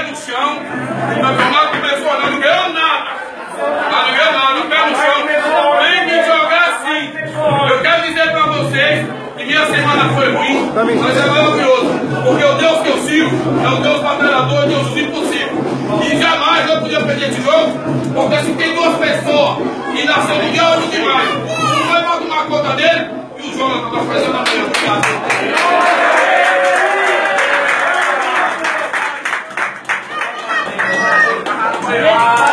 no chão. O campeonato começou, não ganhou nada. Não ganhou nada, pé no chão. Tem que jogar assim. Eu quero dizer pra vocês que minha semana foi ruim, mas é maravilhoso. Porque o Deus que eu sigo é o Deus batalhador, Deus impossível. E jamais eu podia perder esse jogo, porque se tem duas pessoas e nasceu ninguém é outro demais. Um vai pra tomar conta dele e o Jonathan tá fazendo a mesma. Obrigado.